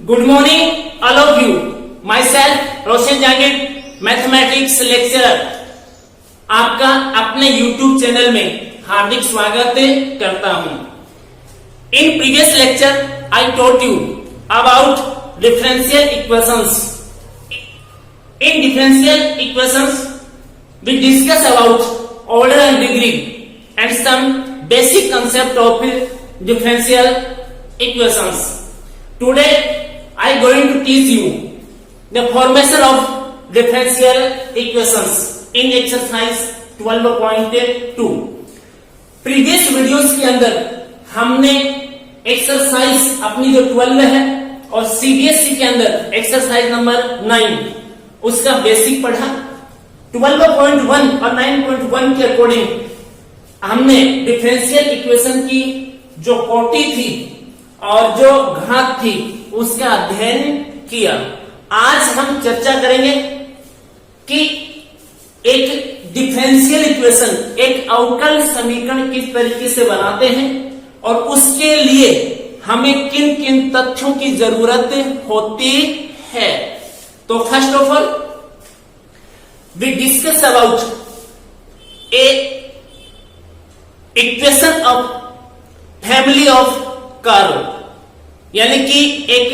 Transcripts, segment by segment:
Good morning, all of you. Myself, Roshan Jangid, mathematics lecturer, आपका अपने YouTube channel में हार्दिक स्वागत करता हूं। In previous lecture, I taught you about differential equations. In differential equations, we discuss about order and degree and some basic concept of differential equations. Today, I am going to teach you the formation of differential equations in exercise 12.2. Previous videos के अंदर हमने exercise अपनी जो 12 है और CBSE के अंदर exercise number 9 उसका बेसिक पढ़ा। 12.1 और 9.1 के अकॉर्डिंग हमने डिफरेंशियल इक्वेशन की जो कोटि थी और जो घात थी उसका अध्ययन किया। आज हम चर्चा करेंगे कि एक डिफरेंशियल इक्वेशन, एक अवकल समीकरण किस तरीके से बनाते हैं और उसके लिए हमें किन किन तथ्यों की जरूरत होती है। तो first of all we discuss about a equation of family of curve, यानी कि एक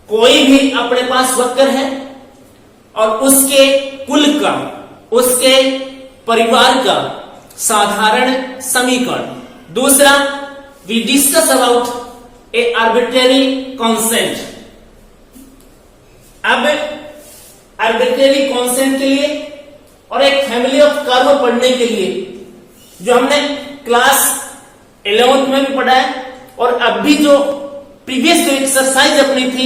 कोई भी अपने पास वक्र है और उसके कुल का, उसके परिवार का साधारण समीकरण। दूसरा, we discuss about a arbitrary constant. अब आर्बिट्रेरी कांस्टेंट के लिए और एक फैमिली ऑफ कर्व पढ़ने के लिए जो हमने क्लास 11th में भी पढ़ा है और अभी जो प्रीवियस जो एक्सरसाइज अपनी थी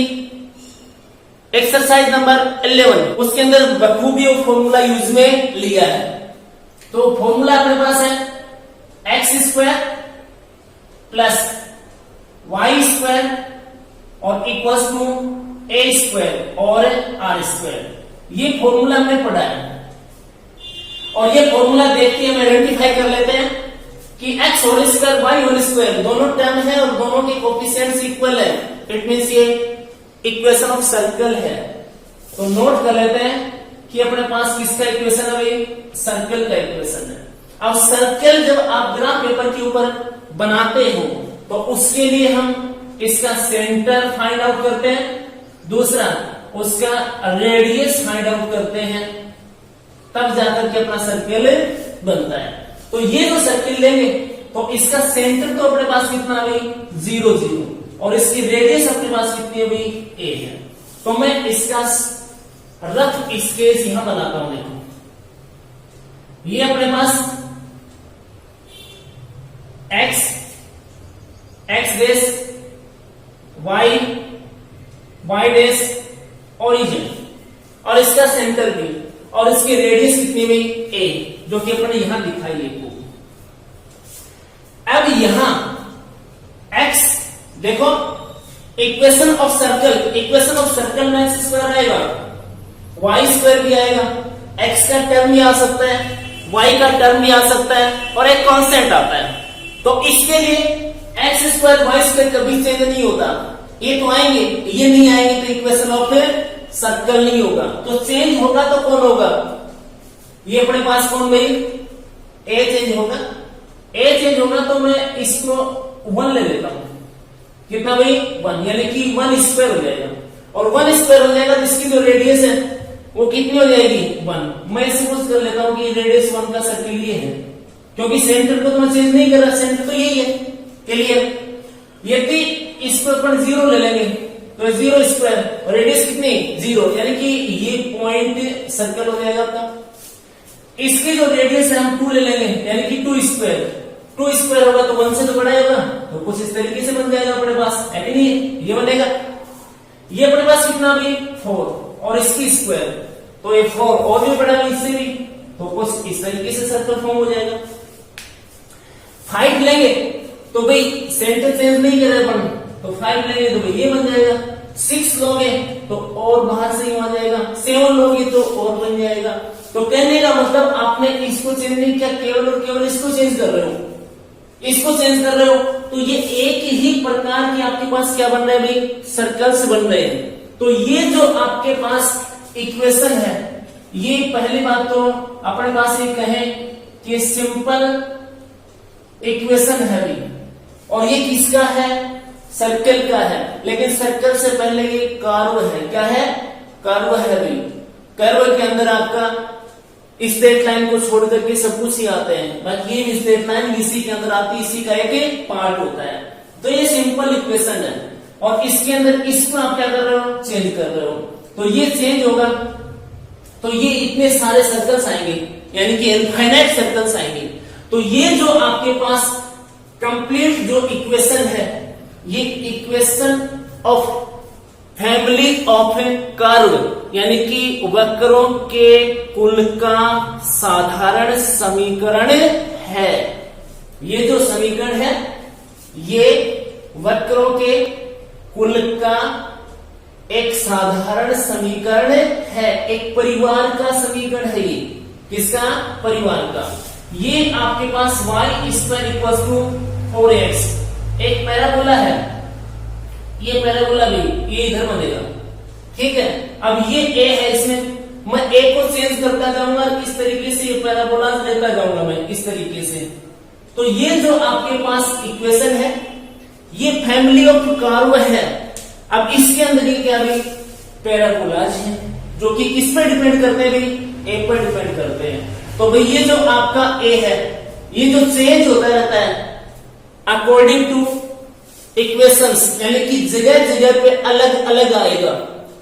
एक्सरसाइज नंबर 11 उसके अंदर बखूबी वो फॉर्मूला यूज में लिया है। तो फॉर्मूला अपने पास है x square plus y square और इक्वल्स टू ए स्क्वायर और आर स्क्वायर। ये फॉर्मूला हमने पढ़ा है और ये फॉर्मूला देख के हम आइडेंटिफाई कर लेते हैं कि x whole square y whole square दोनों टर्म है और दोनों के कोफिशिएंट्स इक्वल है। इट मींस ये इक्वेशन ऑफ सर्कल है। तो नोट कर लेते हैं कि अपने पास किसका इक्वेशन है भाई, सर्कल का इक्वेशन है। अब सर्कल जब आप ग्राफ पेपर के ऊपर बनाते हो तो उसके लिए हम इसका सेंटर फाइंड आउट करते हैं, दूसरा उसका रेडियस फाइंड आउट करते हैं, तब जाकर के अपना सर्कल बनता है। तो ये जो सर्किल लेंगे तो इसका सेंटर तो अपने पास कितना है भाई 0 0 और इसकी रेडियस अपने पास कितनी है भाई a है। तो मैं इसका रफ स्केच यहां बनाता हूं। देखो ये अपने पास x dash y dash origin और इसका सेंटर भी और इसकी रेडियस कितनी हुई a, जो कि अपने यहां दिखाई है। अब यहां x देखो इक्वेशन ऑफ सर्कल में एक्स स्क्वायर आएगा, वाई स्क्वायर भी आएगा, x का टर्म भी आ सकता है, y का टर्म भी आ सकता है और एक कांस्टेंट आता है। तो इसके लिए एक्स स्क्वायर वाई स्क्वायर कभी चेंज नहीं होता। ये तो आएंगे, ये नहीं आएंगे तो इक्वेशन ऑफ सर्कल नहीं होगा। तो चेंज होगा तो कौन होगा, ये अपने पास कौन भाई a चेंज होगा। a चेंज होगा तो मैं इसको 1 ले लेता हूं। कितना भाई 1, यानी कि 1 स्क्वायर हो जाएगा और 1 स्क्वायर हो जाएगा तो इसकी जो रेडियस है वो कितनी हो जाएगी 1। मैं सपोज कर लेता हूं कि रेडियस 1 का सर्किल ये है, क्योंकि सेंटर को तो मैं चेंज नहीं कर रहा, सेंटर तो यही है। क्लियर। यदि इसको अपन 0 ले लेंगे तो 0 स्क्वायर और रेडियस कितनी 0, यानी कि ये पॉइंट सर्कल हो जाएगा आपका। इसकी जो रेडियस है हम 2 ले लेंगे, यानी कि 2 स्क्वायर होगा तो 1 से तो बड़ा होगा, तो कुछ इस तरीके से बन जाएगा अपने पास, है कि नहीं। ये बनेगा, ये अपने पास कितना भी 4 और इसकी स्क्वायर तो ये 4 और भी बड़ा इससे भी, तो कुछ इस तरीके से सर्कल फॉर्म हो जाएगा। 5 लेंगे तो भाई सेंटर चेंज नहीं कर रहे अपन, तो 5 लेंगे तो भाई ये बन जाएगा। 6 लोगे तो और बाहर से ही आ जाएगा, 7 लोगे तो और बन जाएगा। तो कहने का मतलब आपने इसको चेंज नहीं किया, केवल और केवल इसको चेंज कर रहे हो, इसको चेंज कर रहे हो तो ये एक ही प्रकार की आपके पास क्या बन रहे हैं भाई, सर्कल्स बन रहे हैं। तो ये जो आपके पास इक्वेशन है, ये पहली बात तो अपने पास ये कहें कि सिंपल इक्वेशन है भाई, और ये किसका है, सर्कल का है। लेकिन सर्कल से पहले ये कर्व है, क्या है, कर्व है भाई। कर्व के अंदर आपका स्ट्रेट लाइन को छोड़ करके सब कुछ ही आते हैं, बाकी ये स्ट्रेट लाइन इसी के अंदर आती है, इसी का एक पार्ट होता है। तो ये सिंपल इक्वेशन है, और इसके अंदर इसको आप क्या कर रहे हो, चेंज कर रहे हो। तो ये चेंज होगा तो ये इतने सारे सर्कल्स आएंगे, यानी कि इनफाइनाइट सर्कल्स आएंगे। तो ये जो आपके पास कंप्लीट जो इक्वेशन है, ये equation of family of curve, यानी कि वक्रों के कुल का साधारण समीकरण है। ये जो समीकरण है, ये वक्रों के कुल का एक साधारण समीकरण है, एक परिवार का समीकरण है। ये किसका, परिवार का। ये आपके पास y square equal to 4x एक पैराबोला है, ये पैराबोला भी ये इधर बनेगा, ठीक है। अब ये a है, इसमें मैं a को चेंज करता जाऊंगा इस तरीके से, ये पैराबोला लेता जाऊंगा मैं इस तरीके से। तो ये जो आपके पास इक्वेशन है, ये फैमिली ऑफ कर्व है। अब इसके अंदर ये क्या भी, पैराबोलाज है, जो कि किस पर डिपेंड करते हैं भाई, a पर डिपेंड करते हैं। तो भाई ये जो आपका a है, ये जो चेंज होता रहता है अकॉर्डिंग टू इक्वेशंस, यानी कि जगह जगह पे अलग अलग आएगा,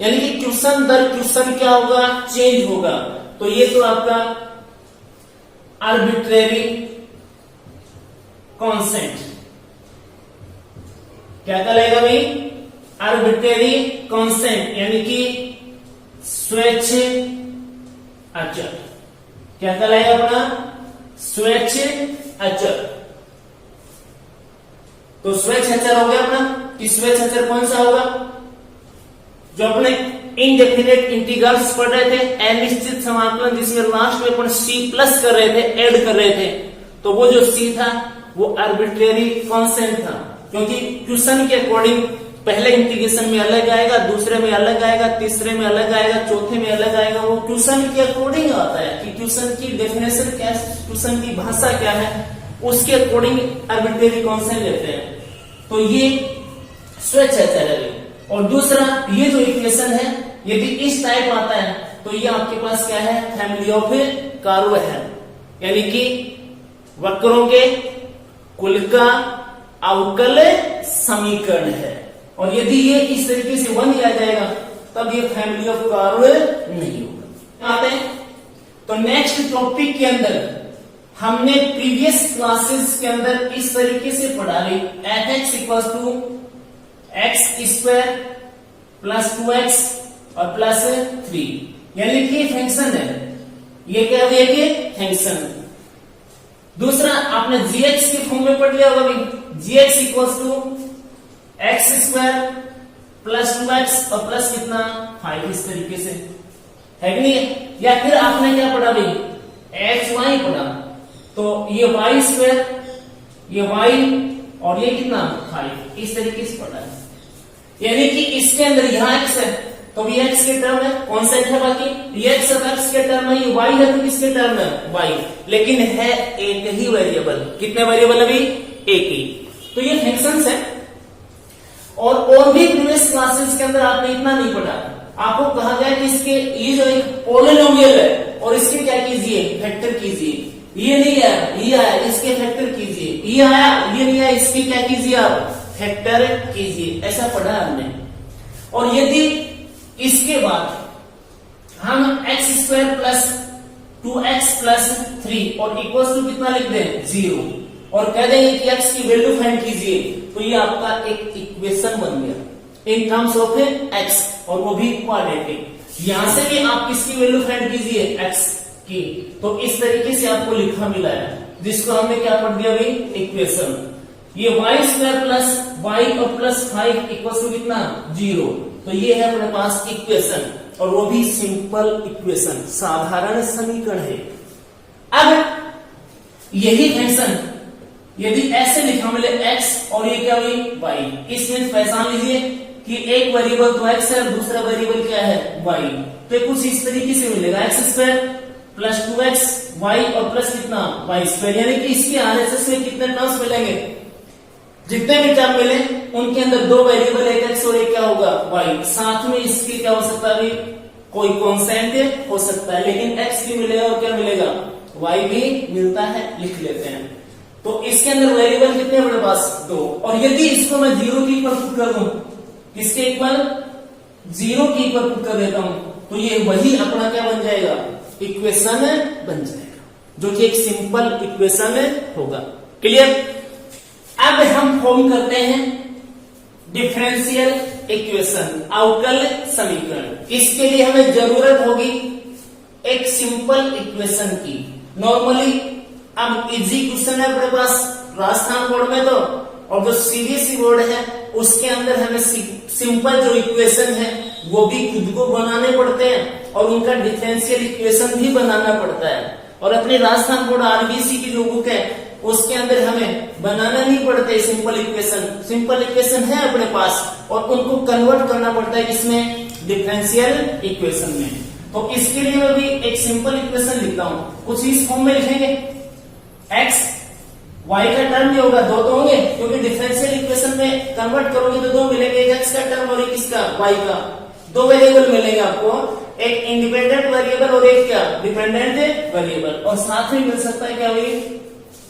यानी कि क्वेश्चन दर क्वेश्चन क्या होगा, चेंज होगा। तो ये तो आपका आर्बिट्रेरी कांस्टेंट क्या कहलाएगा भाई, आर्बिट्रेरी कांस्टेंट, यानी कि स्वेच्छ अचर। क्या कहलाएगा अपना, स्वेच्छ अचर। तो स्वेच्छ अचर हो गया अपना। कि स्वेच्छ अचर कौन सा होगा, जो अपने इनडेफिनेट इंटीग्रल्स पढ़ रहे थे, अनिश्चित समाकलन, जिसमें लास्ट में अपन c प्लस कर रहे थे, ऐड कर रहे थे। तो वो जो c था वो आर्बिट्रेरी कांस्टेंट था, क्योंकि क्वेश्चन के अकॉर्डिंग पहले इंटीग्रेशन में अलग आएगा, दूसरे में अलग आएगा, तीसरे में अलग आएगा, चौथे में अलग आएगा। वो क्वेश्चन के अकॉर्डिंग आता है कि क्वेश्चन की डेफिनेशन क्या है, क्वेश्चन की भाषा क्या है, उसके अकॉर्डिंग आर्बिट्रेरी कांस्टेंट लेते हैं। तो ये स्वेच्छ अचर है। और दूसरा, ये जो इक्वेशन है, यदि इस टाइप आता है तो ये आपके पास क्या है, फैमिली ऑफ कर्व है, यानी कि वक्रों के कुल का अवकल समीकरण है। और यदि ये इस तरीके से बन दिया जाएगा तब ये फैमिली ऑफ कर्व नहीं होगा। आते हैं तो नेक्स्ट टॉपिक के अंदर हमने प्रीवियस क्लासेस के अंदर इस तरीके से पढ़ा ली, f(x) equal to x square plus 2x और प्लस 3, यानी कि फंक्शन है, ये क्या है, ये फंक्शन। दूसरा आपने gx के फॉर्म में पढ़ लिया होगा भाई, gx equal to x square plus 2x और प्लस कितना 5, इस तरीके से है कि नहीं। या फिर आपने क्या पढ़ा भाई, xy पढ़ा, तो ये y स्क्वायर, ये y और ये कितना 5, इस तरीके से पढ़ा है। यानी कि इसके अंदर यहाँ x है तो ये x के टर्म है, कॉन्स्टेंट है, बाकी ये x x के टर्म है, ये y है तो किसके टर्म है, y, लेकिन है एक ही वेरिएबल। कितने वेरिएबल अभी, एक ही। तो ये फंक्शंस है। और भी प्रीवियस क्लासेस के अंदर आपने इतना नहीं पढ़ा, आपको कहा गया कि इसके ये जो एक पॉलिनोमियल है और इसके क्या कीजिए, फैक्टर कीजिए। ये नहीं आया, ये आया, इसके फैक्टर कीजिए। ये आया, ये नहीं आया, इसके क्या कीजिए आप, फैक्टर कीजिए। ऐसा पढ़ा हमने। और यदि इसके बाद हम x square plus 2x plus 3 और इक्वल टू कितना लिख दें, 0, और कह देंगे कि x की वैल्यू फाइंड कीजिए, तो ये आपका एक इक्वेशन बन गया इन टर्म्स ऑफ x, और वो भी क्वाड्रेटिक। यहां से भी आप किसकी वैल्यू फाइंड कीजिए, x की। तो इस तरीके से आपको लिखा मिला है, जिसको हमने क्या पढ़ दिया भाई, इक्वेशन। ये y स्क्वायर प्लस y और प्लस 5 इक्वल टू कितना, 0। तो ये है अपने पास इक्वेशन, और वो भी सिंपल इक्वेशन, साधारण समीकरण है। अब यही फंक्शन यदि ऐसे लिखा मिले x और ये क्या हुई y, इसमें पहचान लीजिए कि एक वेरिएबल तो x है और दूसरा वेरिएबल क्या है y। तो कुछ इस तरीके से मिलेगा x square plus 2x y और प्लस कितना y स्क्वायर, यानी कि इसके आरएसएस में कितने टर्म्स मिलेंगे, जितने भी टर्म मिले उनके अंदर दो वेरिएबल एक x और एक क्या होगा y, साथ में इसके क्या हो सकता है, कोई कांस्टेंट हो सकता है, लेकिन x भी मिलेगा और क्या मिलेगा y भी मिलता है, लिख लेते हैं। तो इसके अंदर वेरिएबल कितने हैं मेरे पास दो, और यदि इसको मैं जीरो के इक्वल पुट कर दूं, किसके इक्वल जीरो के इक्वल पुट कर देता हूं, तो ये वही अपना क्या बन जाएगा इक्वेशन बन जाएगा, जो कि एक सिंपल इक्वेशन होगा। क्लियर। अब हम फॉर्म करते हैं डिफरेंशियल इक्वेशन, अवकल समीकरण। इसके लिए हमें जरूरत होगी एक सिंपल इक्वेशन की। नॉर्मली अब इजी क्वेश्चन है अपने पास राजस्थान बोर्ड में तो, और जो सीबीएसई बोर्ड है उसके अंदर हमें सिंपल जो इक्वेशन है वो भी खुद को बनाने पड़ते हैं और उनका डिफरेंशियल इक्वेशन भी बनाना पड़ता है। और अपने राजस्थान बोर्ड आरबीसी की जो बुक है उसके अंदर हमें बनाना नहीं पड़ते सिंपल इक्वेशन, सिंपल इक्वेशन है अपने पास और उनको कन्वर्ट करना पड़ता है इसमें डिफरेंशियल इक्वेशन में। तो इसके लिए मैं भी एक सिंपल इक्वेशन लिखता हूं, कुछ इस फॉर्म में लिखेंगे x y का टर्म भी होगा, दो तो होंगे क्योंकि डिफरेंशियल इक्वेशन में कन्वर्ट करोगे तो दो मिलेंगे, एक x का टर्म और एक इसका y का, दो वेरिएबल मिलेंगे आपको, एक इंडिपेंडेंट वेरिएबल और एक क्या डिपेंडेंट वेरिएबल, और साथ में मिल सकता है क्या भाई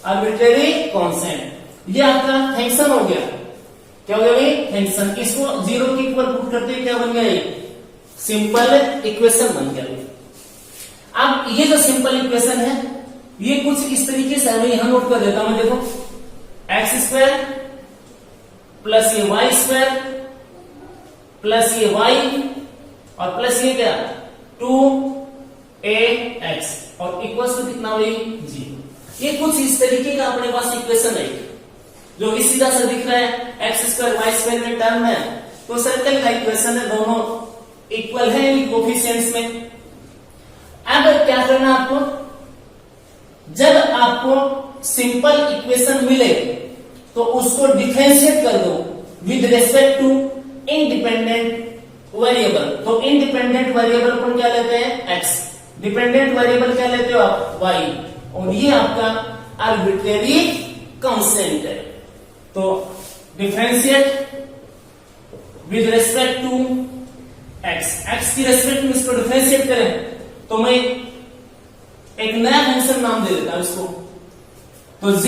आर्बिट्रेरी कांस्टेंट। ये आपका फंक्शन हो गया, क्या हो गया भाई फंक्शन। इसको जीरो के इक्वल पुट करते क्या बन गया सिंपल इक्वेशन बन गया। अब ये जो सिंपल इक्वेशन है ये कुछ इस तरीके से मैं यहां नोट कर देता हूं, देखो एक्स स्क्वायर प्लस ये वाई स्क्वायर प्लस ये वाई और प्लस ये क्या 2ax और इक्वल टू कितना हुई जी। ये कुछ इस तरीके का अपने पास इक्वेशन है जो कि सीधा सा दिख रहा है, एक्स स्क्वायर वाई स्क्वायर में टर्म है तो सर्कल का इक्वेशन है, दोनों इक्वल है कोफिशिएंट्स में। अब क्या करना आपको, जब आपको सिंपल इक्वेशन मिले तो उसको डिफरेंशिएट कर दो with respect to independent variable. तो इंडिपेंडेंट वेरिएबल को क्या लेते हैं x, डिपेंडेंट वेरिएबल क्या लेते हो आप y, और ये आपका आर्बिट्रेरी कांस्टेंट है। तो differentiate with respect to x की रेस्पेक्ट में इसको डिफरेंशिएट करें तो मैं एक नया फंक्शन नाम दे देता हूं इसको, तो g।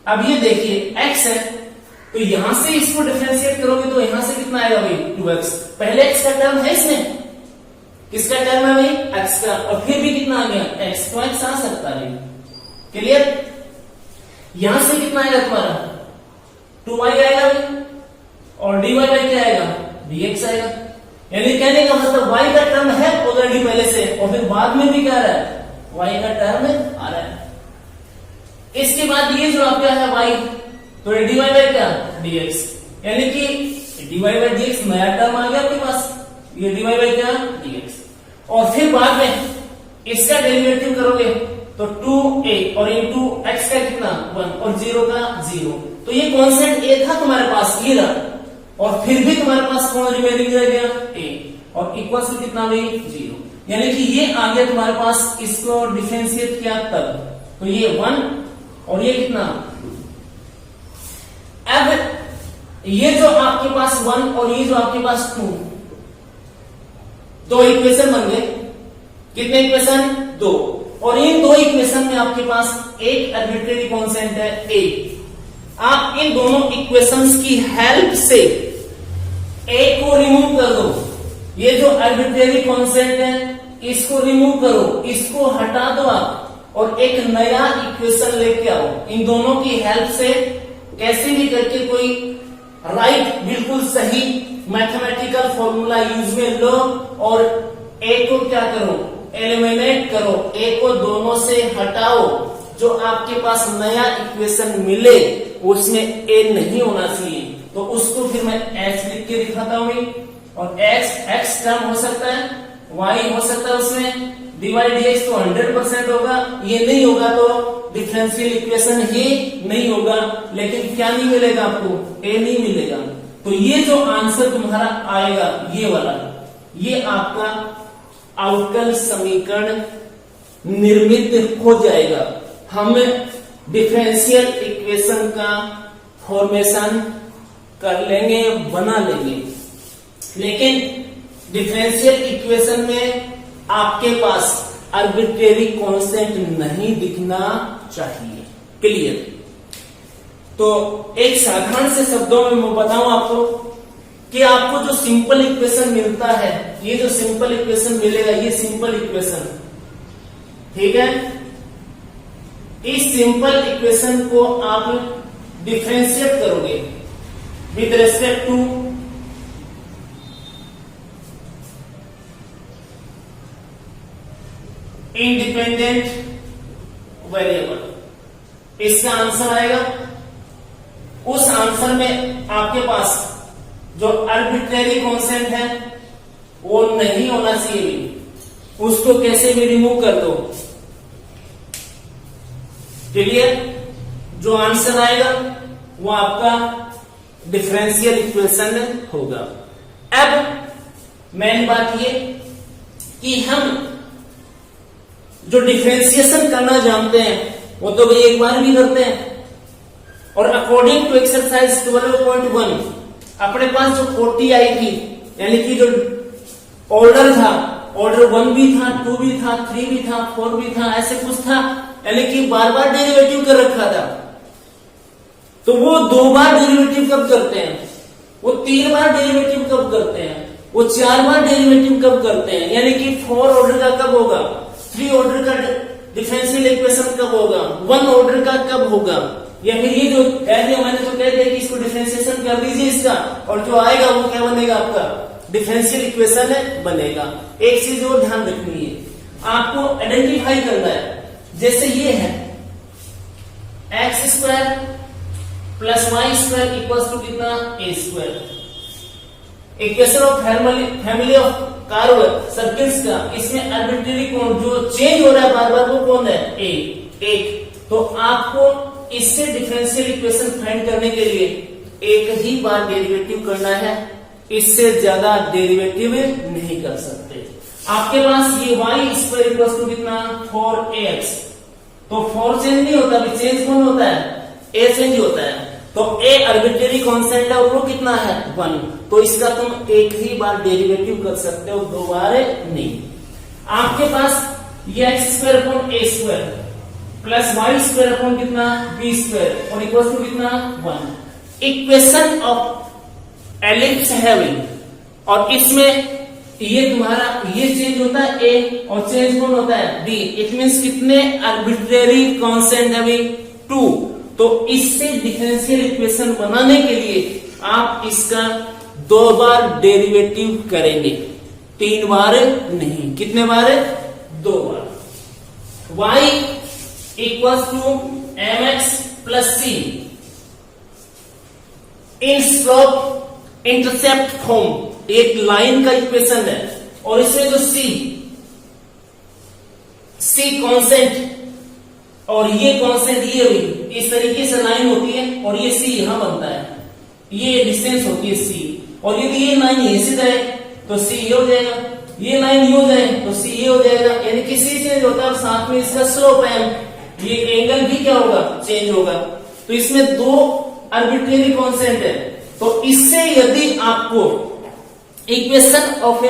अब ये देखिए x है तो यहां से इसको डिफरेंशिएट करोगे तो यहां से कितना आएगा भाई 2x, पहले x का टर्म है इसमें, किसका टर्म है भाई x का, और फिर भी कितना आ गया x, तो x आ सकता है। क्लियर। यहां से कितना आएगा तुम्हारा 2y आएगा भाई और dy बाई क्या आएगा dx आएगा, यानी कहने का मतलब y का टर्म है ऑलरेडी पहले से और फिर बाद में भी क्या आ रहा है y का टर्म आ रहा है। इसके बाद ये जो आपका है y तो dy बाई क्या dx, यानी कि dy बाई dx नया टर्म आ गया आपके पास, ये dy बाई क्या dx, और फिर बाद में इसका डेरिवेटिव करोगे तो 2a और इंटू x का कितना 1 और 0 का 0, तो ये कांस्टेंट a था तुम्हारे पास ये रहा, और फिर भी तुम्हारे पास कौन रिमेनिंग रह गया a, और इक्वल टू कितना भाई 0, यानी कि ये आ गया तुम्हारे पास, इसको डिफरेंशिएट किया तब तो ये 1 और ये कितना। अब ये जो आपके पास 1 और ये जो आपके पास 2, दो इक्वेशन बन गए, कितने इक्वेशन 2, और इन दो इक्वेशन में आपके पास एक आर्बिट्रेरी कांस्टेंट है a। आप इन दोनों इक्वेशंस की हेल्प से a को रिमूव कर दो, ये जो आर्बिट्रेरी कांस्टेंट है इसको रिमूव करो, इसको हटा दो आप और एक नया इक्वेशन लेके आओ। इन दोनों की हेल्प से कैसे भी करके कोई राइट बिल्कुल सही मैथमेटिकल फॉर्मूला यूज में लो और a को क्या करो एलिमिनेट करो, a को दोनों से हटाओ, जो आपके पास नया इक्वेशन मिले उसमें a नहीं होना चाहिए, तो उसको फिर मैं x लिख के दिखाता हूं, और x टर्म हो सकता है, y हो सकता है उसमें, dy dx तो 100% होगा, ये नहीं होगा तो डिफरेंशियल इक्वेशन ही नहीं होगा, लेकिन क्या नहीं मिलेगा आपको, ए नहीं मिलेगा। तो ये जो आंसर तुम्हारा आएगा ये वाला, ये आपका अवकल समीकरण निर्मित हो जाएगा। हम डिफरेंशियल इक्वेशन का फॉर्मेशन कर लेंगे, बना लेंगे, लेकिन डिफरेंशियल इक्वेशन में आपके पास आर्बिट्रेरी कांस्टेंट नहीं दिखना चाहिए। क्लियर? तो एक साधारण से शब्दों में मैं बताऊं आपको कि आपको जो सिंपल इक्वेशन मिलता है, ये जो सिंपल इक्वेशन मिलेगा, ये सिंपल इक्वेशन, ठीक है, इस सिंपल इक्वेशन को आप डिफरेंशिएट करोगे with respect to independent variable, इसका आंसर आएगा। उस आंसर में आपके पास जो आर्बिट्रेरी कांस्टेंट है वो नहीं होना चाहिए, उसको कैसे भी रिमूव कर दो। क्लियर? जो आंसर आएगा वो आपका डिफरेंशियल इक्वेशन होगा। अब मेन बात ये कि हम जो डिफरेंशिएशन करना जानते हैं वो तो भाई एक बार भी करते हैं, और अकॉर्डिंग टू एक्सरसाइज 12.1 अपने पास जो 40 आई थी, यानी कि जो ऑर्डर था, ऑर्डर 1 भी था, 2 भी था, 3 भी था, 4 भी था, ऐसे कुछ था, यानी कि बार बार डेरिवेटिव कर रखा था। तो वो 2 बार डेरिवेटिव कब करते हैं, वो 3 बार डेरिवेटिव कब करते हैं, वो 4 बार डेरिवेटिव कब करते हैं, यानी कि 4 ऑर्डर का कब होगा, 3 ऑर्डर का डिफरेंशियल इक्वेशन कब होगा, 1 ऑर्डर का कब होगा, या फिर ये जो कह दिया मैंने, तो कह दिया कि इसको डिफरेंशिएशन कर दीजिए इसका, और जो आएगा वो क्या बनेगा, आपका डिफरेंशियल इक्वेशन बनेगा। एक चीज और ध्यान रखनी है, आपको आइडेंटिफाई करना है। जैसे ये है x² plus y² equals to कितना, a²। Equation of family of curve circles का, इसमें आर्बिट्रेरी कौन जो चेंज हो रहा है बार बार, वो कौन है, a। एक तो आपको इससे डिफरेंशियल इक्वेशन फाइंड करने के लिए एक ही बार डेरिवेटिव करना है, इससे ज्यादा डेरिवेटिव नहीं कर सकते। आपके पास ये y² इक्वल्स टू कितना, 4ax। तो 4 चेंज नहीं होता, अभी चेंज कौन होता है, a चेंज होता है। तो a आर्बिट्रेरी कांस्टेंट है और वो कितना है, 1। तो इसका तुम एक ही बार डेरिवेटिव कर सकते हो, 2 बार नहीं। आपके पास ये x² upon a² plus y² upon कितना, b² और इक्वल्स टू कितना, 1। इक्वेशन ऑफ एलिप्स है भाई, और इसमें ये तुम्हारा ये चेंज होता है a और चेंज कौन होता है, b। इट मींस कितने आर्बिट्रेरी कांस्टेंट है भाई, 2। तो इससे डिफरेंशियल इक्वेशन बनाने के लिए आप इसका 2 बार डेरिवेटिव करेंगे, 3 बार नहीं। कितने बार, 2 बार। y equals to mx plus c in slope intercept form, एक लाइन का इक्वेशन है, और इसमें जो c कांस्टेंट और ये कांस्टेंट ये हुई, इस तरीके से लाइन होती है, और ये c यहां बनता है, ये डिस्टेंस होती है c, और यदि ये लाइन यहीं से जाए तो c ये हो जाएगा, ये लाइन ये हो जाए तो c ये हो जाएगा, यानी कि c चेंज होता है और साथ में इसका स्लोप है, ये एंगल भी क्या होगा, चेंज होगा। तो इसमें 2 आर्बिट्रेरी कांस्टेंट है। तो इससे यदि आपको इक्वेशन ऑफ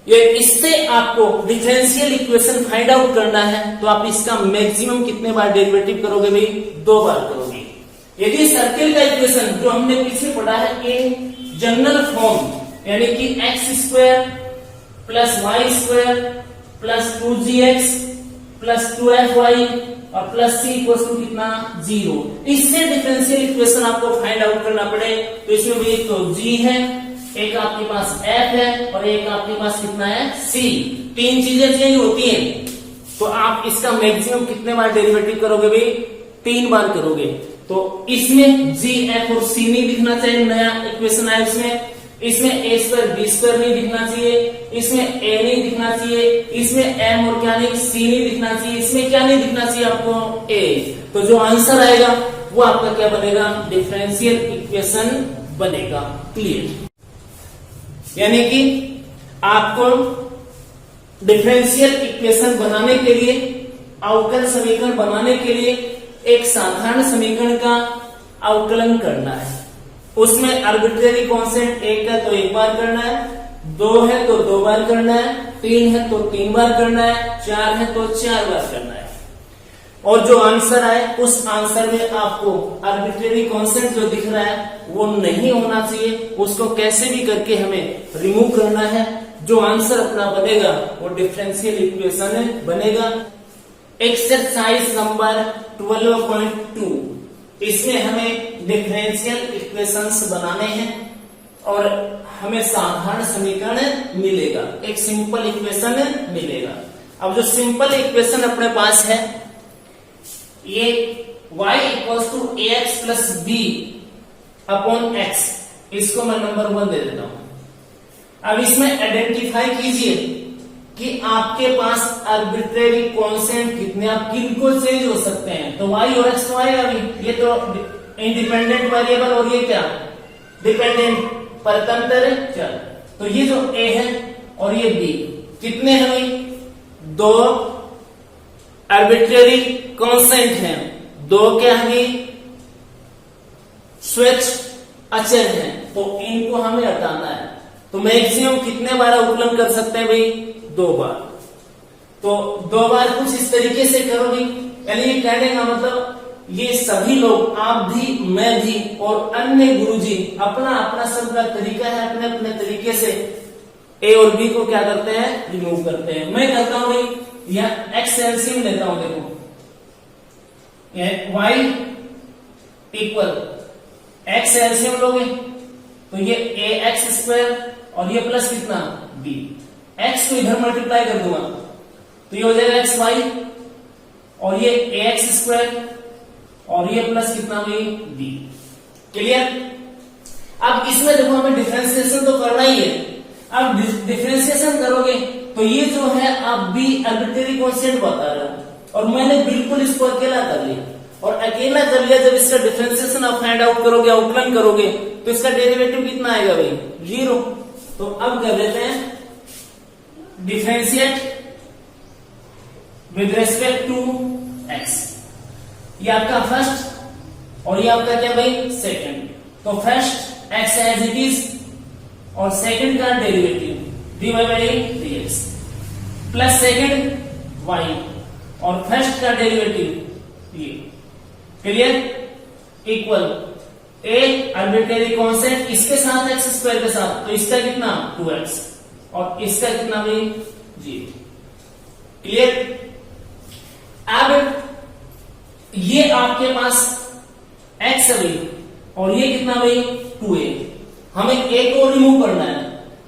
इससे आपको डिफरेंशियल इक्वेशन फाइंड आउट करना है, तो आप इसका मैक्सिमम कितने बार डेरिवेटिव करोगे भाई, 2 बार करोगे। यदि सर्किल का इक्वेशन जो हमने पीछे पढ़ा है इन जनरल फॉर्म, यानी कि x² plus y² plus 2gx plus 2fy और प्लस c इक्वल्स टू कितना, 0। इससे डिफरेंशियल इक्वेशन आपको फाइंड आउट करना पड़े, तो इसमें भी एक तो g है, एक आपके पास f है, और एक आपके पास कितना है, c। 3 चीजें चेंज होती हैं, तो आप इसका मैक्सिमम कितने बार डेरिवेटिव करोगे भाई, 3 बार करोगे। तो इसमें g, f और c नहीं दिखना चाहिए, नया इक्वेशन है इसमें। इसमें a स्क्वायर b स्क्वायर नहीं दिखना चाहिए, इसमें a नहीं दिखना चाहिए, इसमें m और क्या नहीं c नहीं दिखना चाहिए, इसमें क्या नहीं दिखना चाहिए आपको a। तो जो आंसर आएगा वो आपका क्या बनेगा, डिफरेंशियल इक्वेशन बनेगा। क्लियर, यानी कि आपको डिफरेंशियल इक्वेशन बनाने के लिए, अवकल समीकरण बनाने के लिए एक साधारण समीकरण का अवकलन करना है। उसमें आर्बिट्रेरी कांस्टेंट एक है तो एक बार करना है, 2 है तो 2 बार करना है, 3 है तो 3 बार करना है, 4 है तो 4 बार करना है। और जो आंसर आए उस आंसर में आपको आर्बिट्रेरी कांस्टेंट जो दिख रहा है वो नहीं होना चाहिए, उसको कैसे भी करके हमें रिमूव करना है। जो आंसर अपना बनेगा वो डिफरेंशियल इक्वेशन बनेगा। एक्सरसाइज नंबर 12.2, इसमें हमें डिफरेंशियल इक्वेशंस बनाने हैं और हमें साधारण समीकरण मिलेगा, एक सिंपल इक्वेशन मिलेगा। अब जो सिंपल इक्वेशन अपने पास है ये y equals to ax plus b upon x, इसको मैं नंबर 1 दे देता हूं। अब इसमें आइडेंटिफाई कीजिए कि आपके पास आर्बिट्रेरी कांस्टेंट कितने, आप किनको चेंज हो सकते हैं। तो y और x तो आएगा अभी, ये तो इंडिपेंडेंट वेरिएबल और ये क्या डिपेंडेंट परतंत्र चर। तो ये जो a है और ये b कितने हैं भाई, 2 आर्बिट्रेरी कांस्टेंट हैं, 2 क्या है स्वेच्छ अचर हैं, तो इनको हमें हटाना है। तो मैक्सिमम कितने बार अवकलन कर सकते हैं भाई, 2 बार। तो 2 बार कुछ इस तरीके से करो भाई, यानी ये कहने का मतलब ये सभी लोग, आप भी, मैं भी और अन्य गुरुजी अपना अपना सबका तरीका है, अपने अपने तरीके से a और b को क्या करते हैं, रिमूव करते हैं। मैं करता हूं भाई, यहां x एलसीएम लेता हूं, देखो y इक्वल x एलसीएम लोगे तो ये ax स्क्वायर और ये प्लस कितना b, x को इधर मल्टीप्लाई कर दूंगा तो ये हो जाएगा xy और ये ax स्क्वायर और ये प्लस कितना भाई b। क्लियर। अब इसमें देखो हमें डिफरेंशिएशन तो करना ही है। अब डिफरेंशिएशन करोगे तो ये जो है आप b आर्बिट्रेरी कांस्टेंट बता रहे हो और मैंने बिल्कुल इसको अकेला कर लिया, और अकेला कर लिया जब इसका डिफरेंशिएशन आप फाइंड आउट करोगे, अवकलन करोगे तो इसका डेरिवेटिव कितना आएगा भाई, 0। तो अब कर लेते हैं differentiate with respect to x। ये आपका फर्स्ट और ये आपका क्या भाई सेकंड। तो first x as it is और सेकंड का derivative dy by dx plus second y और फर्स्ट का डेरिवेटिव ये। Clear. Equal a arbitrary constant इसके साथ x स्क्वायर के साथ, तो इसका कितना 2x और इसका कितना भाई 0। क्लियर। अब ये आपके पास x है भाई और ये कितना भाई 2a, हमें a को रिमूव करना है।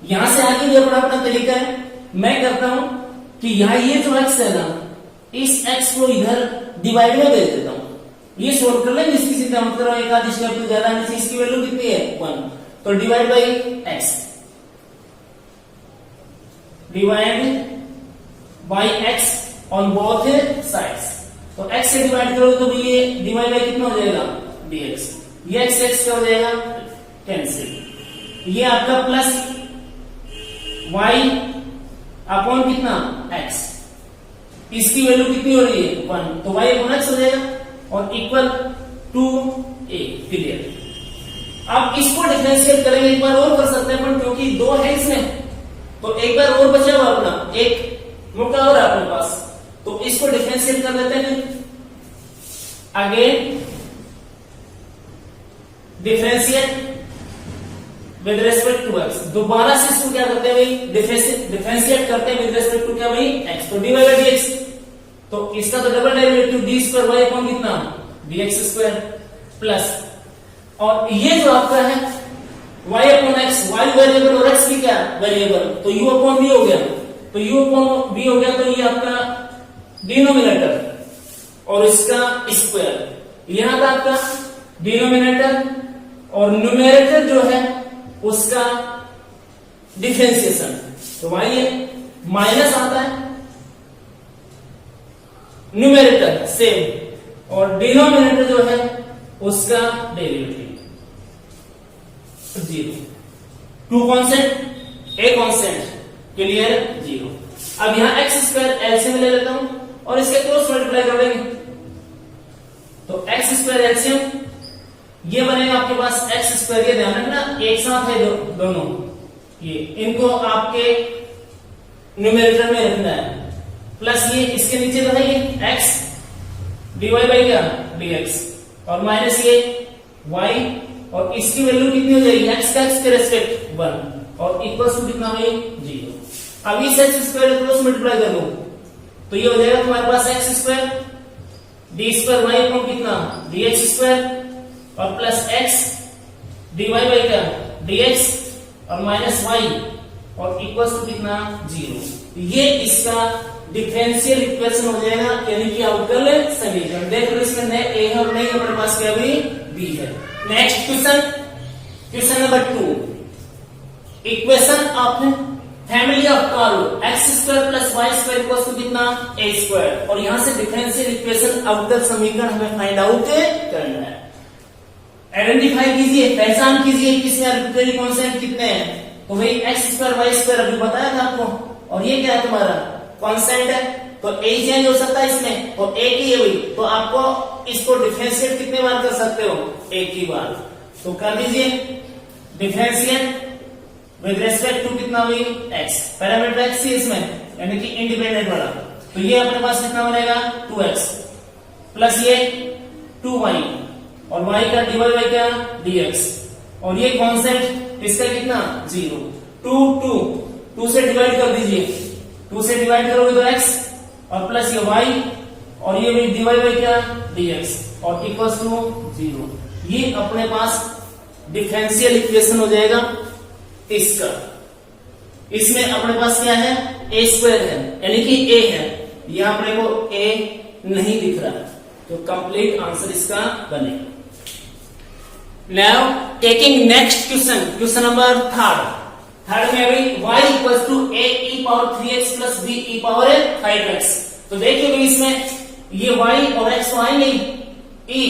यहां से आगे भी अपना अपना तरीका है। मैं करता हूं कि यहां ये जो x है ना, इस x को इधर डिवाइड में भेज देता हूं, ये सोल्व कर लेंगे इसकी सीधा मतलब एक आधी स्टेप तो ज्यादा नहीं, इसकी वैल्यू कितनी है 1, तो divide by x, divide by x on both sides. तो x से डिवाइड करोगे तो भी ये डिवाइड बाई कितना हो जाएगा dx, ये x क्या हो जाएगा कैंसिल। ये आपका प्लस y अपॉन कितना x, इसकी वैल्यू कितनी हो रही है 1, तो y अपॉन x हो जाएगा और इक्वल टू a। क्लियर। अब इसको डिफरेंशिएट करेंगे, एक बार और कर सकते हैं पर क्योंकि 2 है इसमें तो एक बार और बचा हुआ अपना एक मौका और अपने पास, तो इसको डिफरेंशिएट कर देते हैं। Again differentiate with respect to x, दोबारा से इसको क्या करते हैं भाई डिफरेंशिएट करते हैं विद रेस्पेक्ट टू क्या भाई x, तो dy बाई dx, तो इसका तो double derivative d square y upon कितना dx स्क्वायर प्लस, और ये जो आपका है y upon x, y variable और x भी क्या वेरिएबल, तो u अपॉन v हो गया, तो u अपॉन v हो गया, तो ये आपका डिनोमिनेटर और इसका स्क्वायर, यहां था आपका डिनोमिनेटर और न्यूमरेटर जो है उसका डिफरेंशिएशन। तो y है माइनस आता है न्यूमेरेटर सेम और डिनोमिनेटर जो है उसका derivative 0। Two constant a constant clear 0। अब यहां एक्स स्क्वायर एलसीएम ले लेता हूं और इसके क्रॉस मल्टीप्लाई कर देंगे तो एक्स स्क्वायर एलसीएम ये बनेगा आपके पास एक्स स्क्वायर। ये ध्यान रखना एक साथ है दोनों, ये इनको आपके न्यूमेरेटर में रखना है प्लस ये इसके नीचे तो है ये एक्स डीवाई बाई क्या डीएक्स और माइनस ये वाई और इसकी वैल्यू कितनी हो जाएगी एक्स का एक्स के रेस्पेक्ट 1 और इक्वल टू कितना हुई 0। अब इस एक्स स्क्वायर क्रॉस मल्टीप्लाई कर दो तो ये हो जाएगा तुम्हारे पास x square d square y upon कितना डीएक्स स्क्वायर और प्लस एक्स डीवाई बाई क्या डीएक्स और माइनस वाई और इक्वल टू कितना 0। ये इसका डिफरेंशियल इक्वेशन हो जाएगा यानी कि अवकल समीकरण। देख लो इसमें नए ए है और नहीं हमारे पास क्या भी बी है। Next question, question number 2, equation of family of curve x square plus y square equal to कितना ए स्क्वायर और यहां से डिफरेंशियल इक्वेशन अवकल समीकरण हमें फाइंड आउट करना है। आइडेंटिफाई कीजिए, पहचान कीजिए किसमें आर्बिट्रेरी कांस्टेंट कितने हैं। तो भाई एक्स स्क्वायर वाई स्क्वायर अभी बताया था आपको और ये क्या है तुम्हारा कांस्टेंट है तो ए चेंज हो सकता है इसमें और ए की हुई तो आपको इसको डिफरेंशिएट कितने बार कर सकते हो एक ही बार। तो कर दीजिए डिफरेंशिएट विद रेस्पेक्ट टू कितना हुई एक्स, पैरामीटर एक्स ही इसमें यानी कि इंडिपेंडेंट वाला तो ये अपने पास कितना बनेगा 2x प्लस ये 2y और y का डिवाइड बाई क्या dx और ये कांस्टेंट इसका कितना 0 2 से डिवाइड कर दीजिए 2 से डिवाइड करोगे तो x और प्लस ये y और ये भी डिवाइड बाई क्या dx और इक्वल्स टू 0। ये अपने पास डिफरेंशियल इक्वेशन हो जाएगा इसका। इसमें अपने पास क्या है a स्क्वायर है यानी कि a है, यहां अपने को a नहीं दिख रहा तो कंप्लीट आंसर इसका बनेगा। Now taking next question, question number 3 में अभी y इक्वल टू a e power 3x plus b e power 5x। तो देखिए भाई इसमें ये y और x तो आए नहीं, e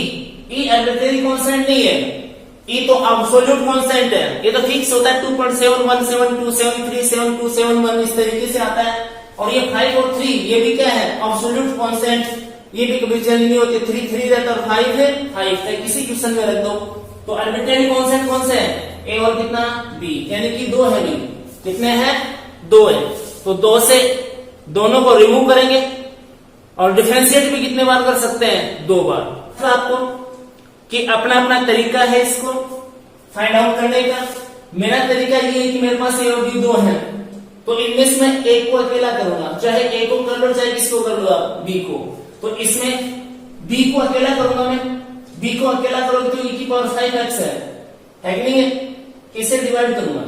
आर्बिट्रेरी कांस्टेंट नहीं है, e तो एब्सोल्यूट कांस्टेंट है, ये तो फिक्स होता है 2.7172737271 इस तरीके से आता है और ये 5 और 3 ये भी क्या है एब्सोल्यूट कांस्टेंट, ये भी कभी चेंज नहीं होते 3 रहता और 5 है 5 है किसी क्वेश्चन में रख दो। तो आर्बिट्रेरी कांस्टेंट कौन से है a और कितना b यानी कि 2 है, b कितने हैं 2 है तो 2 से दोनों को रिमूव करेंगे और डिफरेंशिएट भी कितने बार कर सकते हैं 2 बार। तो आपको कि अपना अपना तरीका है इसको फाइंड आउट करने का। मेरा तरीका ये है कि मेरे पास a और b 2 है तो इनमें से मैं एक को अकेला करूंगा, चाहे a को कर लो चाहे किसको कर लो आप b को। तो इसमें b को अकेला करूंगा मैं, b को अकेला करोगे तो e की पावर 5x है कि नहीं है, इसे डिवाइड करूंगा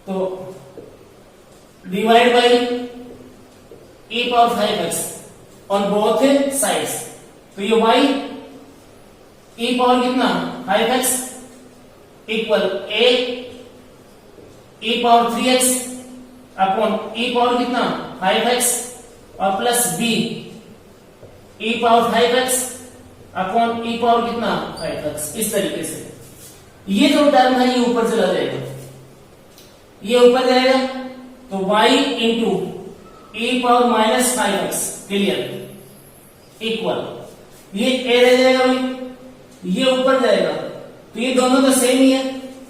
तो divide by e power 5x on both sides तो ये y e पावर कितना 5x equal a e power 3x upon e power कितना 5x और plus b e power 5x upon e power कितना 5x। इस तरीके से ये जो टर्म है ये ऊपर चला जाएगा, ये ऊपर जाएगा तो y into e power minus 5x clear equal ये a रह जाएगा भाई, ये ऊपर जाएगा तो ये दोनों तो सेम ही है,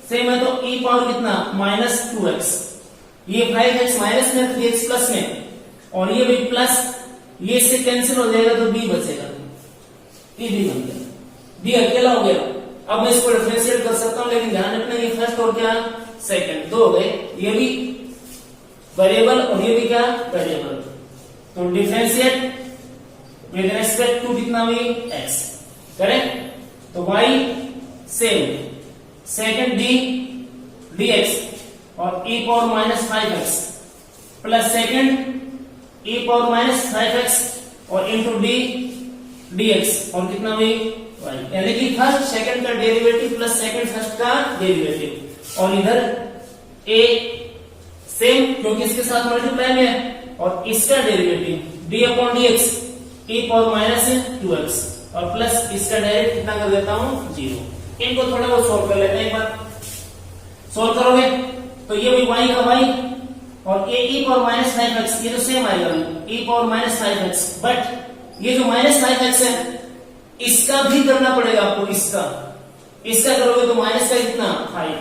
सेम है तो e पावर कितना माइनस 2x, ये 5x माइनस में 3x प्लस में और ये भी प्लस, ये इससे कैंसिल हो जाएगा तो b बचेगा, ये b बन गया, b अकेला हो गया। अब मैं इसको डिफरेंशिएट कर सकता हूं लेकिन ध्यान रखना ये फर्स्ट और क्या सेकंड 2 हो गए, ये भी वेरिएबल और ये भी क्या वेरिएबल। तो डिफरेंशिएट विद रेस्पेक्ट टू कितना हुई x करेक्ट तो y same second d dx और e power minus 5x plus second e power minus 5x और इंटू d dx और कितना हुई y यानी कि फर्स्ट सेकंड का डेरिवेटिव प्लस सेकंड फर्स्ट का डेरिवेटिव और इधर ए सेम क्योंकि इसके साथ मल्टीप्लाई में है, और इसका derivative D upon d x e power minus 2x और प्लस इसका डायरेक्ट कितना कर देता हूं 0। इनको थोड़ा बहुत सोल्व कर लेते हैं। एक बार सोल्व करोगे तो ये भी y का y और ये e पावर माइनस 5x ये तो सेम आएगा e power minus 5x, but ये जो माइनस 5x है इसका भी करना पड़ेगा आपको। इसका करोगे तो माइनस का कितना 5,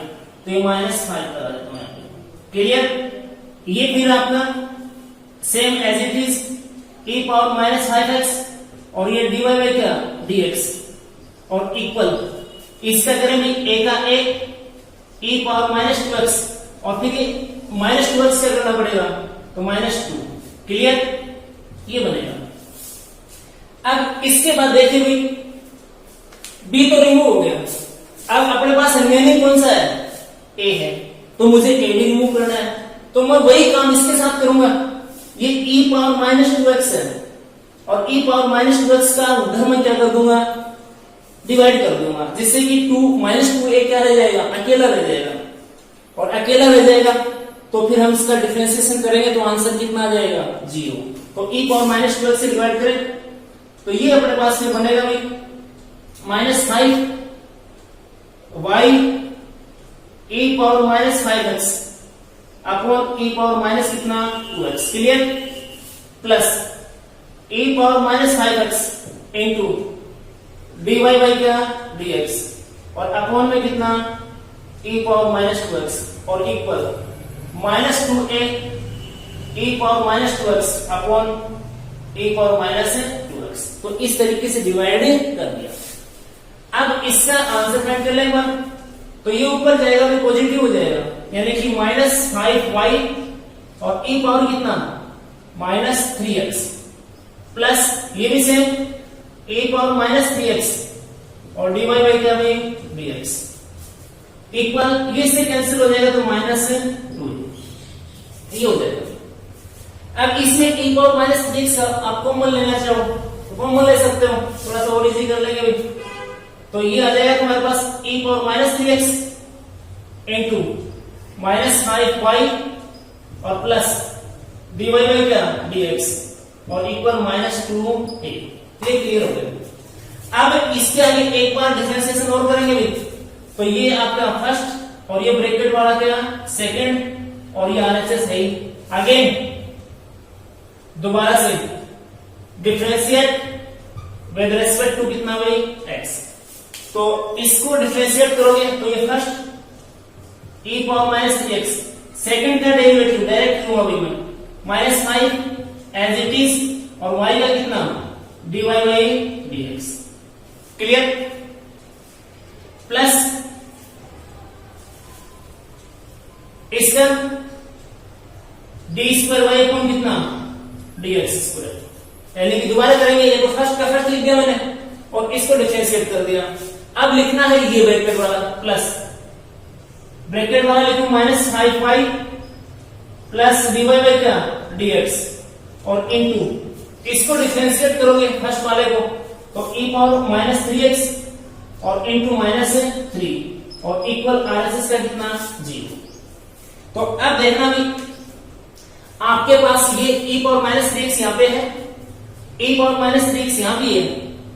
तो ये माइनस 5 करा देता हूं। क्लियर? ये फिर आपका same as it is e power minus 5x और ये dy बाई क्या dx और इक्वल इसका करेंगे a का a e power minus 2x और फिर माइनस 2x क्या करना पड़ेगा तो माइनस 2। क्लियर? ये बनेगा। अब इसके बाद देखिए भाई b तो रिमूव हो गया, अब अपने पास रिमेनिंग कौन सा है a है, तो मुझे a भी रिमूव करना है, तो मैं वही काम इसके साथ करूंगा। ये e पावर माइनस 2x है और e पावर माइनस 2x का उधर मैं क्या कर दूंगा डिवाइड कर दूंगा, जिससे कि 2 माइनस 2a क्या रह जाएगा अकेला रह जाएगा, और अकेला रह जाएगा तो फिर हम इसका डिफरेंशिएशन करेंगे तो आंसर कितना आ जाएगा 0। तो e पावर माइनस 2x से डिवाइड करें तो ये अपने पास में बनेगा भाई minus 5 y e power minus 5x upon e power minus कितना 2x। Clear? Plus e power minus 5x into dy by क्या dx और अपॉन में कितना e पावर माइनस 2x और equal minus 2a e power minus 2x upon e power minus 2x। तो इस तरीके से डिवाइड कर दिया। अब इसका आंसर फाइंड कर लेंगे, तो ये ऊपर जाएगा तो पॉजिटिव हो जाएगा, यानी कि माइनस 5y और e पावर कितना माइनस 3x प्लस ये भी same e power minus 3x और dy बाई क्या भाई dx इक्वल ये से कैंसिल हो जाएगा तो माइनस 2 ये हो जाएगा। अब इसमें e पावर माइनस 3x आप कॉमन लेना चाहो तो कॉमन ले सकते हो, थोड़ा सा और इजी कर लेंगे भाई। तो ये आ जाएगा तुम्हारे पास e power minus 3x into minus 5y और प्लस dy बाई क्या dx और इक्वल माइनस 2a। ये क्लियर हो गया। अब इसके आगे एक बार डिफरेंशिएशन और करेंगे भी, तो ये आपका फर्स्ट और ये ब्रैकेट वाला क्या सेकंड और ये RHS है। अगेन दोबारा से डिफरेंशिएट विद रेस्पेक्ट टू कितना भाई x, तो इसको डिफरेंशिएट करोगे तो ये first e power minus 3x, second का डेरिवेटिव डायरेक्ट लूंगा भाई मैं माइनस 5 एज इट इज और y का कितना dy by dx। Clear? Plus इसका डी स्क्वायर वाई अपॉन कितना dx स्क्वायर, यानी कि दोबारा करेंगे, ये तो फर्स्ट का फर्स्ट लिख दिया मैंने और इसको डिफरेंशिएट कर दिया। अब लिखना है ये ब्रैकेट वाला प्लस ब्रैकेट वाला लिखूं minus 5y plus dy by क्या dx और इनटू इसको डिफरेंशिएट करोगे फर्स्ट वाले को तो e पावर माइनस 3x और इनटू माइनस 3 और इक्वल RHS का कितना 0। तो अब देखना भी आपके पास ये e पावर माइनस 3x यहाँ पे है, e पावर माइनस 3x यहाँ भी है,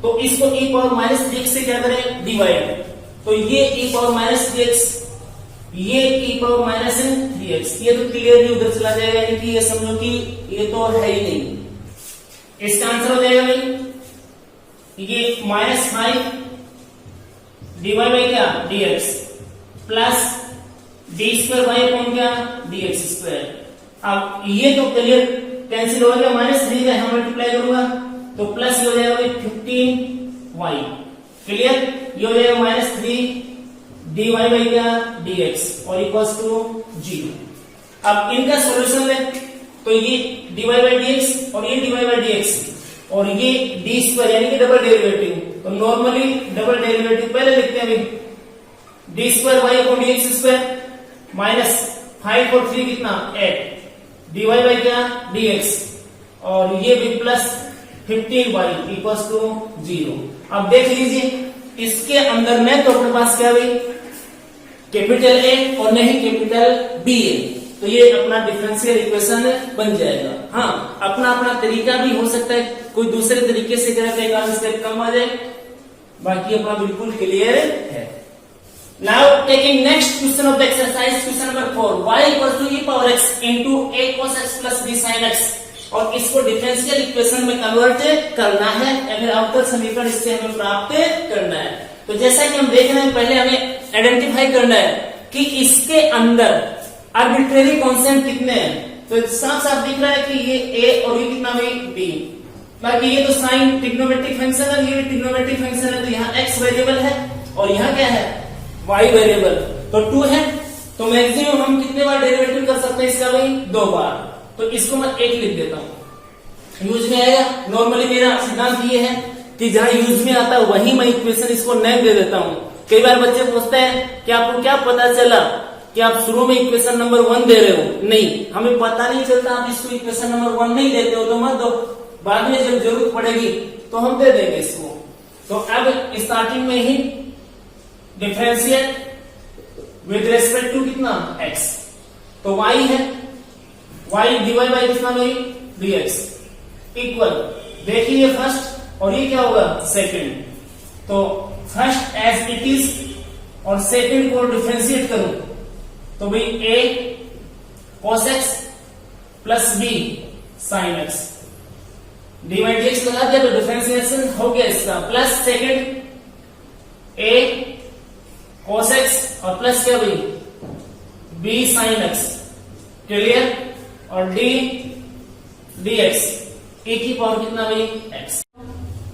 तो इसको e पावर माइनस 3x से क्या करें डिवाइड, तो ये e पावर माइनस 3x ये e पावर माइनस 3x ये तो क्लियरली उधर चला जाएगा, यानी कि ये समझो कि ये तो है ही नहीं। इसका आंसर हो जाएगा भाई ये माइनस 5 dy बाई क्या dx plus D square by upon क्या dx स्क्वायर। अब ये तो क्लियर कैंसिल हो गया, माइनस 3 का हम मल्टीप्लाई करूंगा तो प्लस ये हो जाएगा 15y। क्लियर? ये हो जाएगा माइनस 3 dy बाई क्या dx और इक्वल्स टू 0। अब इनका सॉल्यूशन ले तो ये dy बाई dx और ये dy बाई dx और ये डी स्क्वायर यानी कि डबल डेरिवेटिव, तो नॉर्मली डबल डेरिवेटिव पहले लिखते हैं अभी d square y upon d x square minus 5 और 3 कितना 8 dy बाई क्या dx और ये भी प्लस 15y इक्वल्स टू 0। अब देख लीजिए इसके अंदर में तो अपने पास क्या भाई कैपिटल ए और न ही कैपिटल बी ए। तो ये अपना डिफरेंशियल इक्वेशन बन जाएगा। हाँ, अपना अपना तरीका भी हो सकता है, कोई दूसरे तरीके से करे तो एक आध स्टेप कम आ जाए, बाकी अपना बिल्कुल क्लियर है। Now taking next question of the exercise, question number 4, y equals to e power x into a cos x plus b sin x, और इसको डिफरेंशियल इक्वेशन में कन्वर्ट करना है या फिर अवकल समीकरण इससे हमें प्राप्त करना है। तो जैसा कि हम देख रहे हैं, पहले हमें आइडेंटिफाई करना है कि इसके अंदर आर्बिट्रेरी कांस्टेंट कितने हैं। तो साफ साफ दिख रहा है कि ये a और ये कितना भाई b, बाकी ये तो साइन ट्रिग्नोमेट्रिक फंक्शन है, ये ट्रिग्नोमेट्रिक फंक्शन है, तो यहाँ x वेरिएबल है और यहाँ क्या है y वेरिएबल, तो 2 है। तो मैक्सिमम हम कितने बार डेरिवेटिव कर सकते हैं इसका भाई 2 बार। तो इसको मैं 1 लिख देता हूं, यूज में आएगा। नॉर्मली मेरा सिद्धांत ये है कि जहां यूज में आता है वहीं मैं इक्वेशन इसको नेम दे देता हूं। कई बार बच्चे पूछते हैं कि आपको क्या पता चला कि आप शुरू में इक्वेशन नंबर 1 दे रहे हो। नहीं, हमें पता नहीं चलता, आप इसको इक्वेशन नंबर 1 नहीं देते हो तो मत दो, बाद में जब जरूरत पड़ेगी तो हम दे देंगे इसको। तो अब स्टार्टिंग में ही डिफरेंशिएट विद रेस्पेक्ट टू कितना x, तो y है, y डिवाइड बाई कितना भाई dx इक्वल, देखिए फर्स्ट और ये क्या होगा सेकंड। तो फर्स्ट एज इट इज और सेकंड को डिफरेंशिएट करूं तो भाई a cos x plus b sin x, divide dx लगा दिया तो डिफरेंशिएशन हो गया इसका, plus second a cos x और प्लस क्या भाई b sin x, क्लियर, और d dx a की पावर कितना भाई x।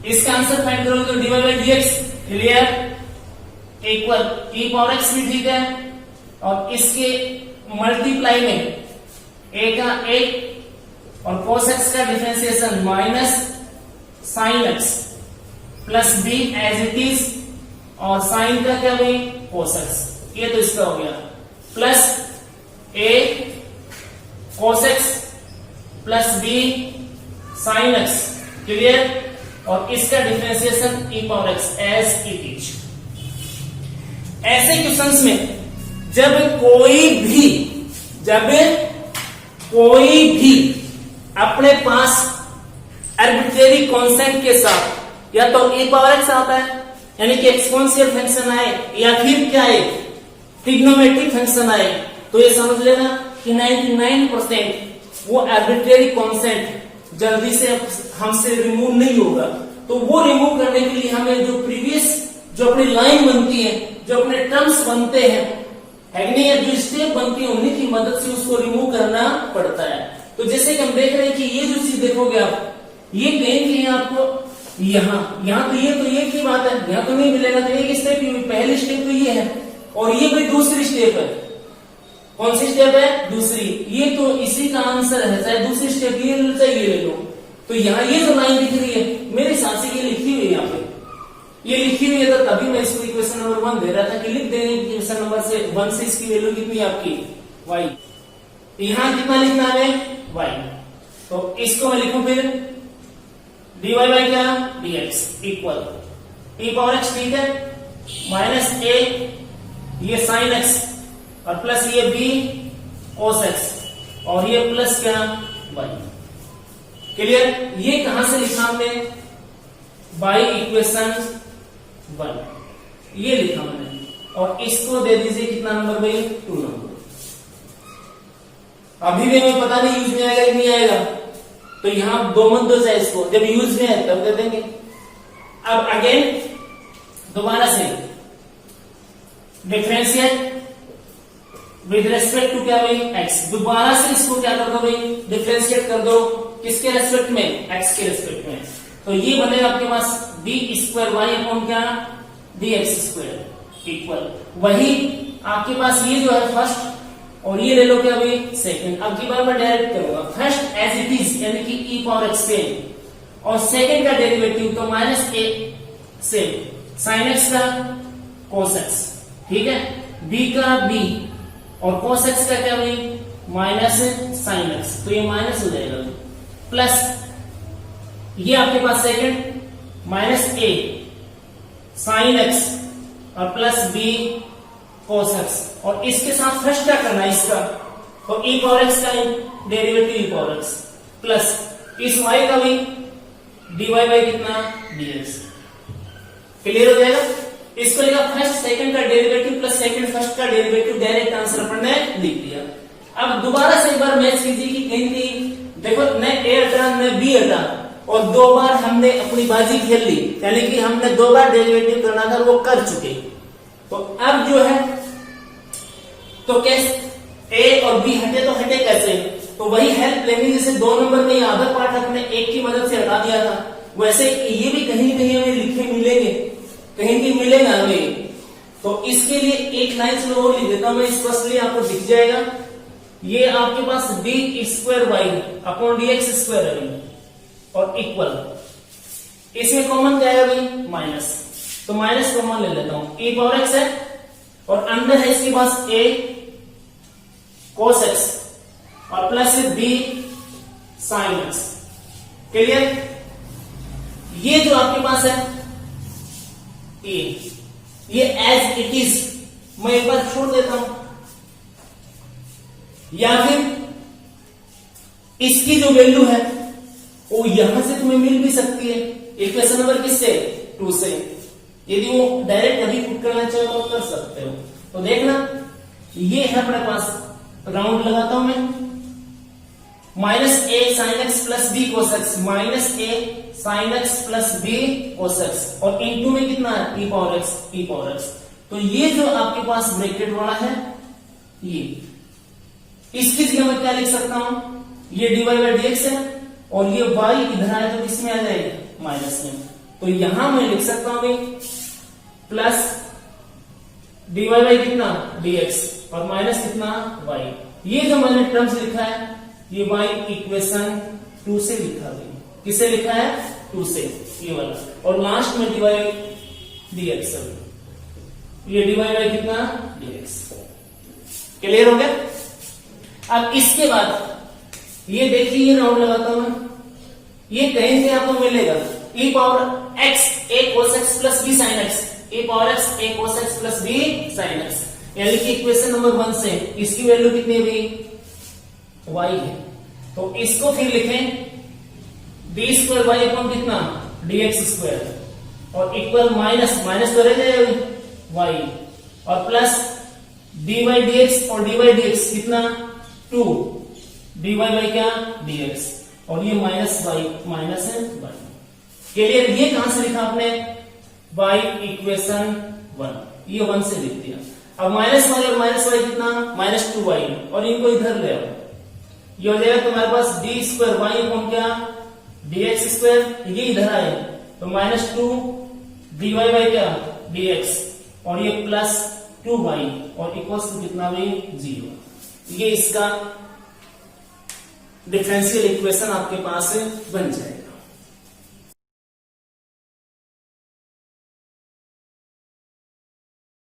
इसका आंसर फाइंड करोगे तो dy by dx, clear, equal e power x भी ठीक है, और इसके मल्टीप्लाई में a का a और cos x का differentiation minus sin x plus b as it is, और साइन का क्या भाई cos x, ये तो इसका हो गया, plus a cos x plus b sin x, clear, और इसका differentiation e power x as it is. ऐसे क्वेश्चंस में जब कोई भी अपने पास आर्बिट्रेरी कांस्टेंट के साथ या तो e पावर x आता है यानी कि एक्सपोनेंशियल फंक्शन आए या फिर क्या है ट्रिग्नोमेट्रिक फंक्शन आए, तो ये समझ लेना कि 99% वो आर्बिट्रेरी कांस्टेंट जल्दी से हमसे रिमूव नहीं होगा। तो वो रिमूव करने के लिए हमें जो प्रीवियस जो अपनी लाइन बनती है, जो अपने टर्म्स बनते हैं, है नहीं, जो स्टेप बनती है, उन्हीं की मदद से उसको रिमूव करना पड़ता है। तो जैसे कि हम देख रहे हैं कि ये जो चीज देखोगे आप, ये कहीं कहीं आपको यहाँ तो ये की बात है, यहाँ तो नहीं मिलेगा, तो एक स्टेप, पहली स्टेप तो ये है और ये कोई दूसरी स्टेप है। कौन सी स्टेप है? दूसरी। ये तो इसी का आंसर है, चाहे दूसरी स्टेप ये ले लो चाहे ये ले लो। तो यहाँ ये जो लाइन दिख रही है मेरे हिसाब से ये लिखी हुई है, यहाँ पे ये लिखी हुई है, तो तभी मैं इसको इक्वेशन नंबर 1 दे रहा था कि लिख देंगे इक्वेशन नंबर से 1 से इसकी वैल्यू कितनी आपकी y, यहाँ कितना लिखना है y, तो इसको मैं लिखूं फिर dy बाई क्या dx equal e power x, ठीक है, माइनस a ये sin x और प्लस ये b cos x और ये प्लस क्या y, क्लियर। ये कहां से लिखा हमने? बाई इक्वेशन 1 ये लिखा मैंने, और इसको दे दीजिए कितना नंबर भाई 2 नंबर। अभी भी हमें पता नहीं यूज में आएगा कि नहीं आएगा, तो यहां 2 मत दो, चाहे इसको जब यूज में है तब दे देंगे। अब अगेन दोबारा से डिफरेंशिएट विद रेस्पेक्ट टू क्या भाई x, दोबारा से इसको क्या कर दो भाई डिफरेंशिएट कर दो, किसके रेस्पेक्ट में? x के रेस्पेक्ट में। तो ये बनेगा आपके पास d स्क्वायर y अपॉन क्या dx स्क्वायर इक्वल, वही आपके पास ये जो है फर्स्ट और ये ले लो क्या भाई सेकंड। अब की बार मैं डायरेक्ट करूंगा, फर्स्ट एज इट इज यानी कि e पावर x पे, और सेकंड का डेरिवेटिव तो माइनस a से sin x का cos x, ठीक है, b का b और cos x का क्या भाई माइनस sin x, तो ये माइनस हो जाएगा, प्लस ये आपके पास second minus a sin x और प्लस b cos x, और इसके साथ फर्स्ट क्या करना है इसका, तो e पावर x का derivative e power x plus इस y का भी dy बाई कितना dx। क्लियर हो जाएगा। इसको लेगा फर्स्ट सेकंड का डेरिवेटिव प्लस सेकंड फर्स्ट का डेरिवेटिव, डायरेक्ट आंसर अपन ने लिख दिया। अब दोबारा से एक बार मैच कीजिए कि कहीं थी, देखो न a हटा न b हटा, और दो बार हमने अपनी बाजी खेल ली, यानी कि हमने दो बार डेरिवेटिव करना था वो कर चुके। तो अब जो है तो कैसे a और b हटे, तो हटे कैसे, तो वही हेल्प लेंगे जैसे दो नंबर में आधा पार्ट हमने एक की मदद से हटा दिया था, वैसे ये भी कहीं कहीं हमें लिखे मिलेंगे, कहीं कहीं मिलेगा हमें। तो इसके लिए एक लाइन से और लिख देता हूं मैं, स्पष्टली आपको दिख जाएगा। ये आपके पास d square y upon d x square है और इक्वल, इसमें कॉमन क्या है भाई माइनस, तो माइनस कॉमन ले लेता हूं, e पावर x है और अंदर है इसके पास a cos x और plus b sin x। Clear. ये जो आपके पास है ये एज इट इज मैं एक बार छोड़ देता हूं, या फिर इसकी जो वैल्यू है वो यहां से तुम्हें मिल भी सकती है इक्वेशन नंबर किससे 2 से, यदि वो डायरेक्ट अभी पुट करना चाहे तो कर सकते हो। तो देखना ये है अपने पास, राउंड लगाता हूं मैं, minus a sine x plus b cos x, minus a sine x plus b cos x, और इनटू में कितना है e power x, e power x. तो ये जो आपके पास ब्रैकेट वाला है ये, इसकी जगह मैं क्या लिख सकता हूं, ये dy बाई dx है और ये y इधर आए तो किसमें आ जाएगा माइनस में, तो यहां मैं लिख सकता हूं प्लस dy बाई कितना dx और माइनस कितना y। ये जो मैंने टर्म्स लिखा है ये y इक्वेशन 2 से लिखा है, किसे लिखा है 2 से, ये वाला, और लास्ट में dy dx, ये dy बाई कितना dx। क्लियर हो गया। अब इसके बाद ये देखिए, ये राउंड लगाता हूं मैं, ये कहीं से आपको मिलेगा e power x a cos x plus b sin x, e power x a cos x plus b sin x, यानी कि इक्वेशन नंबर 1 से इसकी वैल्यू कितनी है y है, तो इसको फिर लिखें b स्क्वायर y अपॉन कितना dx स्क्वायर और इक्वल माइनस माइनस तो रह जाएगा y और प्लस dy बाई dx और dy बाई dx कितना 2 dy बाई क्या dx और ये माइनस y माइनस है y। क्लियर। ये कहां से लिखा आपने y इक्वेशन 1, ये 1 से लिख दिया। अब माइनस y और माइनस y कितना माइनस 2y और इनको इधर ले आओ, ये हो जाएगा तुम्हारे पास डी स्क्वायर y अपॉन क्या dx स्क्वायर, ये इधर आए तो माइनस 2 dy बाई क्या dx और ये प्लस 2y और इक्वल्स टू कितना भी 0। ये इसका डिफरेंशियल इक्वेशन आपके पास बन जाएगा।